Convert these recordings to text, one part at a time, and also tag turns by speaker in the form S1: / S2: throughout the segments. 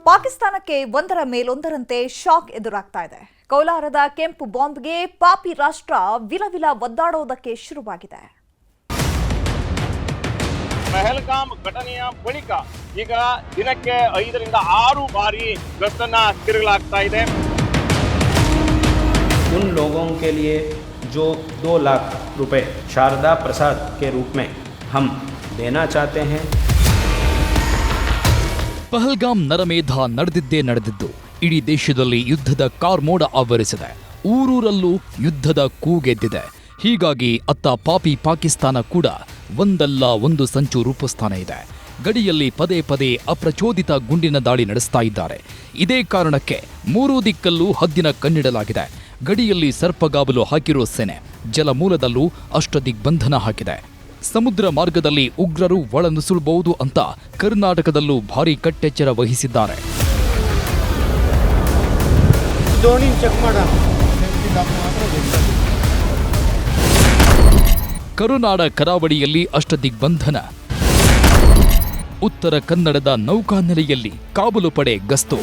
S1: ಪಾಕಿಸ್ತಾನಕ್ಕೆ ಒಂದರ ಮೇಲೊಂದರಂತೆ ಶಾಕ್ ಎದುರಾಗ್ತಾ ಇದೆ. ಕೋಲಾರದ ಕೆಂಪು ಬಾಂಬ್ಗೆ ಪಾಪಿ ರಾಷ್ಟ್ರ ವಿಲವಿಲ ಒದ್ದಾಡೋದಕ್ಕೆ ಶುರುವಾಗಿದೆ.
S2: ಪಹಲ್ಗಾಮ್ ಘಟನೆಯ ಬಳಿಕ ಈಗ ದಿನಕ್ಕೆ 5 ರಿಂದ 6 ಬಾರಿ ಗಸ್ತನ್ನ ತಿರುಗಲಾಗ್ತಾ ಇದೆ.
S3: उन लोगों के लिए जो 2 लाख रुपए शारदा प्रसाद के रूप में हम देना चाहते हैं.
S4: ಪಹಲ್ಗಾಮ್ ನರಮೇಧ ನಡೆದಿದ್ದು ಇಡೀ ದೇಶದಲ್ಲಿ ಯುದ್ಧದ ಕಾರ್ಮೋಡ ಆವರಿಸಿದೆ. ಊರೂರಲ್ಲೂ ಯುದ್ಧದ ಕೂಗೆದ್ದಿದೆ. ಹೀಗಾಗಿ ಅತ್ತ ಪಾಪಿ ಪಾಕಿಸ್ತಾನ ಕೂಡ ಒಂದಲ್ಲ ಒಂದು ಸಂಚು ರೂಪಿಸ್ತಾನೆ ಇದೆ. ಗಡಿಯಲ್ಲಿ ಪದೇ ಪದೇ ಅಪ್ರಚೋದಿತ ಗುಂಡಿನ ದಾಳಿ ನಡೆಸ್ತಾ ಇದ್ದಾರೆ. ಇದೇ ಕಾರಣಕ್ಕೆ 3 ದಿಕ್ಕಲ್ಲೂ ಹದ್ದಿನ ಕಣ್ಣಿಡಲಾಗಿದೆ. ಗಡಿಯಲ್ಲಿ ಸರ್ಪಗಾವಲು ಹಾಕಿರೋ ಸೇನೆ ಜಲಮೂಲದಲ್ಲೂ ಅಷ್ಟದಿಗ್ಬಂಧನ ಹಾಕಿದೆ. ಸಮುದ್ರ ಮಾರ್ಗದಲ್ಲಿ ಉಗ್ರರು ಒಳನುಸುಳಬಹುದು ಅಂತ ಕರ್ನಾಟಕದಲ್ಲೂ ಭಾರೀ ಕಟ್ಟೆಚ್ಚರ ವಹಿಸಿದ್ದಾರೆ. ಕರುನಾಡ ಕರಾವಳಿಯಲ್ಲಿ ಅಷ್ಟದಿಗ್ಬಂಧನ. ಉತ್ತರ ಕನ್ನಡದ ನೌಕಾನೆಲೆಯಲ್ಲಿ ಕಾವಲು ಪಡೆ ಗಸ್ತು.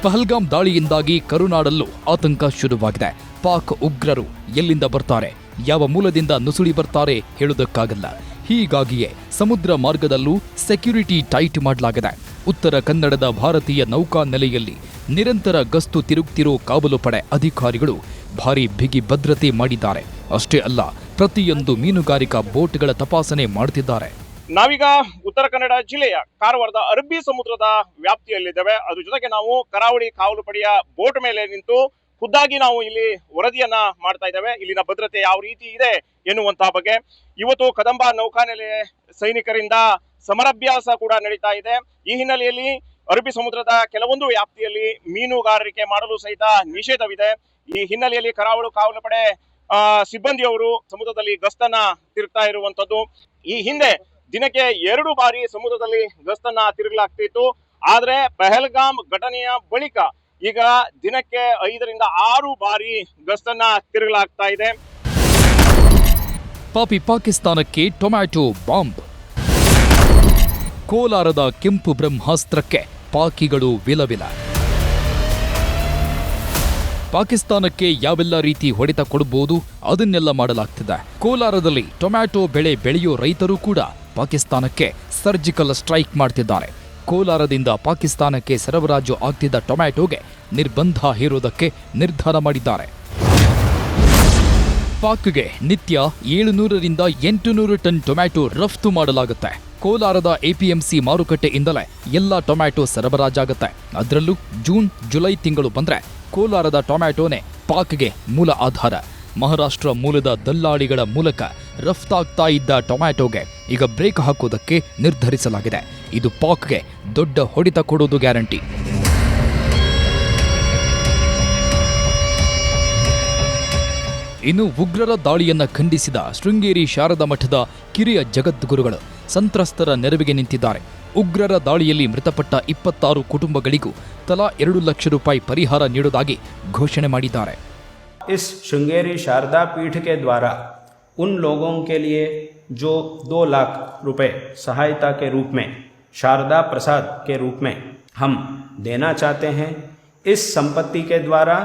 S4: ಪಹಲ್ಗಾಮ್ ದಾಳಿಯಿಂದಾಗಿ ಕರುನಾಡಲ್ಲೂ ಆತಂಕ ಶುರುವಾಗಿದೆ. ಪಾಕ್ ಉಗ್ರರು ಎಲ್ಲಿಂದ ಬರ್ತಾರೆ, ಯಾವ ಮೂಲದಿಂದ ನುಸುಳಿ ಬರ್ತಾರೆ ಹೇಳುವುದಕ್ಕಾಗಲ್ಲ. ಹೀಗಾಗಿಯೇ ಸಮುದ್ರ ಮಾರ್ಗದಲ್ಲೂ ಸೆಕ್ಯೂರಿಟಿ ಟೈಟ್ ಮಾಡಲಾಗಿದೆ. ಉತ್ತರ ಕನ್ನಡದ ಭಾರತೀಯ ನೌಕಾ ನೆಲೆಯಲ್ಲಿ ನಿರಂತರ ಗಸ್ತು ತಿರುಗ್ತಿರೋ ಕಾವಲು ಪಡೆ ಅಧಿಕಾರಿಗಳು ಭಾರೀ ಬಿಗಿ ಭದ್ರತೆ ಮಾಡಿದ್ದಾರೆ. ಅಷ್ಟೇ ಅಲ್ಲ, ಪ್ರತಿಯೊಂದು ಮೀನುಗಾರಿಕಾ ಬೋಟ್ಗಳ ತಪಾಸಣೆ ಮಾಡುತ್ತಿದ್ದಾರೆ.
S2: ನಾವೀಗ ಉತ್ತರ ಕನ್ನಡ ಜಿಲ್ಲೆಯ ಕಾರವಾರದ ಅರಬ್ಬಿ ಸಮುದ್ರದ ವ್ಯಾಪ್ತಿಯಲ್ಲಿದ್ದೇವೆ. ಅದ್ರ ಜೊತೆಗೆ ನಾವು ಕರಾವಳಿ ಕಾವಲು ಪಡೆಯ ಬೋಟ್ ಮೇಲೆ ನಿಂತು ಖುದ್ದಾಗಿ ನಾವು ಇಲ್ಲಿ ವರದಿಯನ್ನ ಮಾಡ್ತಾ ಇದ್ದೇವೆ. ಇಲ್ಲಿನ ಭದ್ರತೆ ಯಾವ ರೀತಿ ಇದೆ ಎನ್ನುವಂತಹ ಬಗ್ಗೆ. ಇವತ್ತು ಕದಂಬ ನೌಕಾನೆಲೆ ಸೈನಿಕರಿಂದ ಸಮರಾಭ್ಯಾಸ ಕೂಡ ನಡೀತಾ ಇದೆ. ಈ ಹಿನ್ನೆಲೆಯಲ್ಲಿ ಅರಬ್ಬಿ ಸಮುದ್ರದ ಕೆಲವೊಂದು ವ್ಯಾಪ್ತಿಯಲ್ಲಿ ಮೀನುಗಾರಿಕೆ ಮಾಡಲು ಸಹಿತ ನಿಷೇಧವಿದೆ. ಈ ಹಿನ್ನೆಲೆಯಲ್ಲಿ ಕರಾವಳಿ ಕಾವಲು ಪಡೆ ಸಿಬ್ಬಂದಿಯವರು ಸಮುದ್ರದಲ್ಲಿ ಗಸ್ತನ್ನ ತಿರುಗ್ತಾ ಇರುವಂತದ್ದು. ಈ ಹಿಂದೆ ದಿನಕ್ಕೆ 2 ಬಾರಿ ಸಮುದ್ರದಲ್ಲಿ ಗಸ್ತನ್ನ ತಿರುಗಲಾಗ್ತಿತ್ತು. ಆದ್ರೆ ಪಹಲ್ಗಾಮ್ ಘಟನೆಯ ಬಳಿಕ ಈಗ ದಿನಕ್ಕೆ 5 ರಿಂದ 6 ಬಾರಿ ಗಸ್ತನ್ನ ತಿರುಗಲಾಗ್ತಾ ಇದೆ.
S4: ಪಾಪಿ ಪಾಕಿಸ್ತಾನಕ್ಕೆ ಟೊಮ್ಯಾಟೊ ಬಾಂಬ್. ಕೋಲಾರದ ಕೆಂಪು ಬ್ರಹ್ಮಾಸ್ತ್ರಕ್ಕೆ ಪಾಕಿಗಳು ವಿಲವಿಲ. ಪಾಕಿಸ್ತಾನಕ್ಕೆ ಯಾವೆಲ್ಲ ರೀತಿ ಹೊಡೆತ ಕೊಡಬಹುದು ಅದನ್ನೆಲ್ಲ ಮಾಡಲಾಗ್ತಿದೆ. ಕೋಲಾರದಲ್ಲಿ ಟೊಮ್ಯಾಟೊ ಬೆಳೆ ಬೆಳೆಯೋ ರೈತರು ಕೂಡ ಪಾಕಿಸ್ತಾನಕ್ಕೆ ಸರ್ಜಿಕಲ್ ಸ್ಟ್ರೈಕ್ ಮಾಡ್ತಿದ್ದಾರೆ. ಕೋಲಾರದಿಂದ ಪಾಕಿಸ್ತಾನಕ್ಕೆ ಸರಬರಾಜು ಆಗ್ತಿದ್ದ ಟೊಮ್ಯಾಟೊಗೆ ನಿರ್ಬಂಧ ಹೇರೋದಕ್ಕೆ ನಿರ್ಧಾರ ಮಾಡಿದ್ದಾರೆ. ಪಾಕ್ಗೆ ನಿತ್ಯ 700 ರಿಂದ 800 ಟನ್ ಟೊಮ್ಯಾಟೊ ರಫ್ತು ಮಾಡಲಾಗುತ್ತೆ. ಕೋಲಾರದ ಎಪಿಎಂಸಿ ಮಾರುಕಟ್ಟೆಯಿಂದಲೇ ಎಲ್ಲ ಟೊಮ್ಯಾಟೊ ಸರಬರಾಜಾಗುತ್ತೆ. ಅದರಲ್ಲೂ ಜೂನ್ ಜುಲೈ ತಿಂಗಳು ಬಂದ್ರೆ ಕೋಲಾರದ ಟೊಮ್ಯಾಟೊನೇ ಪಾಕ್ಗೆ ಮೂಲ ಆಧಾರ. ಮಹಾರಾಷ್ಟ್ರ ಮೂಲದ ದಲ್ಲಾಳಿಗಳ ಮೂಲಕ ರಫ್ತಾಗ್ತಾ ಇದ್ದ ಟೊಮ್ಯಾಟೊಗೆ ಈಗ ಬ್ರೇಕ್ ಹಾಕೋದಕ್ಕೆ ನಿರ್ಧರಿಸಲಾಗಿದೆ. ಇದು ಪಾಕ್ಗೆ ದೊಡ್ಡ ಹೊಡೆತ ಕೊಡೋದು ಗ್ಯಾರಂಟಿ. ಇನ್ನು ಉಗ್ರರ ದಾಳಿಯನ್ನ ಖಂಡಿಸಿದ ಶೃಂಗೇರಿ ಶಾರದಾ ಮಠದ ಕಿರಿಯ ಜಗದ್ಗುರುಗಳು ಸಂತ್ರಸ್ತರ ನೆರವಿಗೆ ನಿಂತಿದ್ದಾರೆ. ಉಗ್ರರ ದಾಳಿಯಲ್ಲಿ ಮೃತಪಟ್ಟ 26 ಕುಟುಂಬಗಳಿಗೂ ತಲಾ 2 ಲಕ್ಷ ರೂಪಾಯಿ ಪರಿಹಾರ ನೀಡುವುದಾಗಿ ಘೋಷಣೆ ಮಾಡಿದ್ದಾರೆ.
S3: इस श्रृंगेरी शारदा पीठ के द्वारा उन लोगों के लिए जो 2 लाख रुपए सहायता के रूप में शारदा प्रसाद के रूप में हम देना चाहते हैं. इस संपत्ति के द्वारा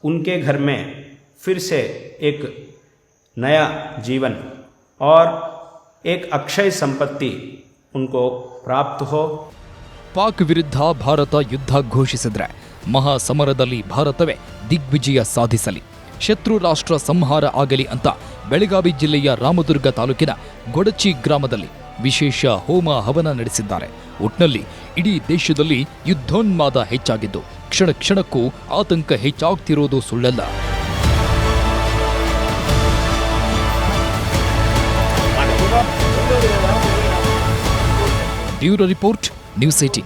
S3: उनके घर में फिर से एक नया जीवन और एक अक्षय संपत्ति उनको प्राप्त हो.
S4: ಪಾಕ್ ವಿರುದ್ಧ ಭಾರತ ಯುದ್ಧ ಘೋಷಿಸಿದ್ರೆ ಮಹಾಸಮರದಲ್ಲಿ ಭಾರತವೇ ದಿಗ್ವಿಜಯ ಸಾಧಿಸಲಿ, ಶತ್ರು ರಾಷ್ಟ್ರ ಸಂಹಾರ ಆಗಲಿ ಅಂತ ಬೆಳಗಾವಿ ಜಿಲ್ಲೆಯ ರಾಮದುರ್ಗ ತಾಲೂಕಿನ ಗೊಡಚಿ ಗ್ರಾಮದಲ್ಲಿ ವಿಶೇಷ ಹೋಮ ಹವನ ನಡೆಸಿದ್ದಾರೆ. ಒಟ್ನಲ್ಲಿ ಇಡೀ ದೇಶದಲ್ಲಿ ಯುದ್ಧೋನ್ಮಾದ ಹೆಚ್ಚಾಗಿದ್ದು ಕ್ಷಣ ಕ್ಷಣಕ್ಕೂ ಆತಂಕ ಹೆಚ್ಚಾಗ್ತಿರೋದು ಸುಳ್ಳಲ್ಲ. Bureau report, news 18.